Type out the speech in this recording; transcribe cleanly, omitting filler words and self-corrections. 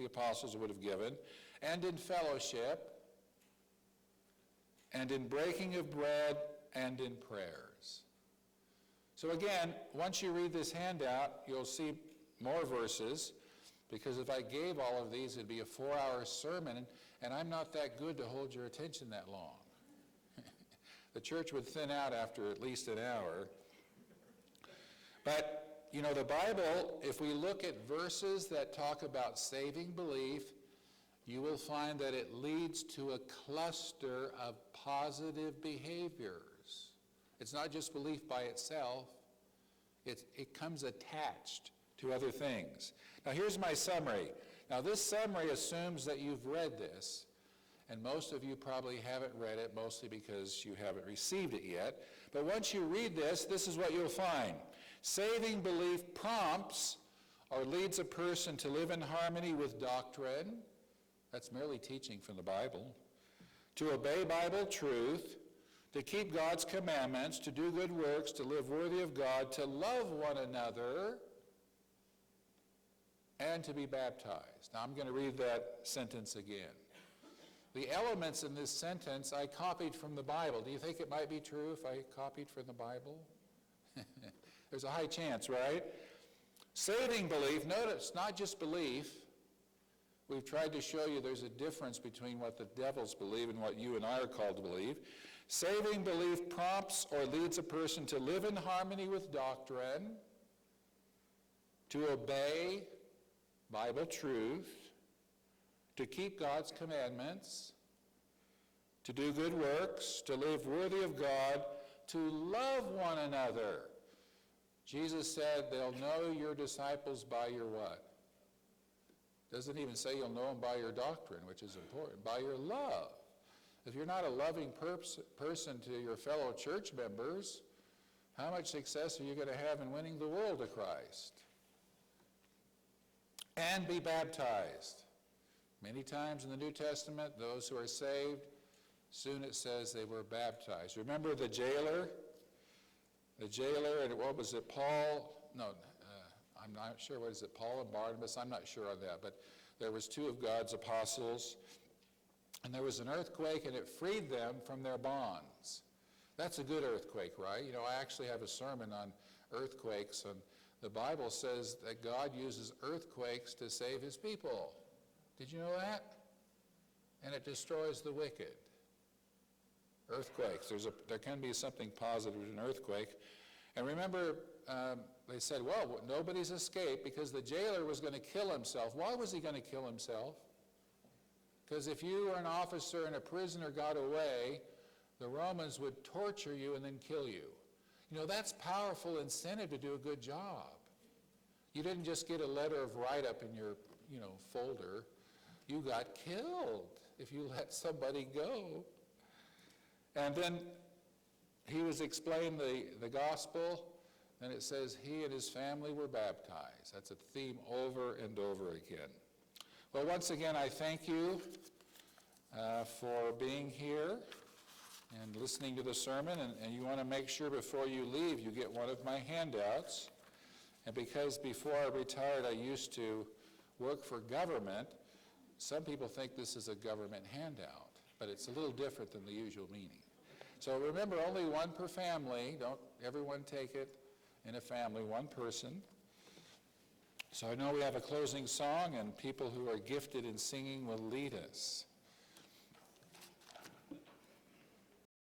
the apostles would have given, and in fellowship, and in breaking of bread, and in prayers. So again, once you read this handout, you'll see more verses, because if I gave all of these, it'd be a 4-hour sermon, and I'm not that good to hold your attention that long. The church would thin out after at least an hour. But, you know, the Bible, if we look at verses that talk about saving belief, you will find that it leads to a cluster of positive behaviors. It's not just belief by itself. It comes attached to other things. Now, here's my summary. Now, this summary assumes that you've read this, and most of you probably haven't read it, mostly because you haven't received it yet. But once you read this, this is what you'll find. Saving belief prompts or leads a person to live in harmony with doctrine. That's merely teaching from the Bible. To obey Bible truth, to keep God's commandments, to do good works, to live worthy of God, to love one another, and to be baptized. Now I'm going to read that sentence again. The elements in this sentence I copied from the Bible. Do you think it might be true if I copied from the Bible? There's a high chance, right? Saving belief, notice, not just belief. We've tried to show you there's a difference between what the devils believe and what you and I are called to believe. Saving belief prompts or leads a person to live in harmony with doctrine, to obey Bible truth, to keep God's commandments, to do good works, to live worthy of God, to love one another. Jesus said they'll know your disciples by your what? Doesn't even say you'll know them by your doctrine, which is important, by your love. If you're not a loving person to your fellow church members, how much success are you going to have in winning the world to Christ? And be baptized. Many times in the New Testament, those who are saved, soon it says they were baptized. Remember the jailer? The jailer, and what was it, Paul? No, I'm not sure. What is it, Paul and Barnabas? I'm not sure on that. But there was 2 of God's apostles, and there was an earthquake, and it freed them from their bonds. That's a good earthquake, right? You know, I actually have a sermon on earthquakes, and the Bible says that God uses earthquakes to save his people. Did you know that? And it destroys the wicked. Earthquakes. There can be something positive in an earthquake. And remember, they said, well, nobody's escaped because the jailer was going to kill himself. Why was he going to kill himself? Because if you were an officer and a prisoner got away, the Romans would torture you and then kill you. You know, that's powerful incentive to do a good job. You didn't just get a letter of write-up in your, folder. You got killed if you let somebody go. And then he was explained the gospel, and it says he and his family were baptized. That's a theme over and over again. Well, once again, I thank you for being here and listening to the sermon, and you want to make sure before you leave you get one of my handouts. And because before I retired I used to work for government, some people think this is a government handout, but it's a little different than the usual meaning. So remember, only one per family. Don't everyone take it in a family, one person. So I know we have a closing song, and people who are gifted in singing will lead us.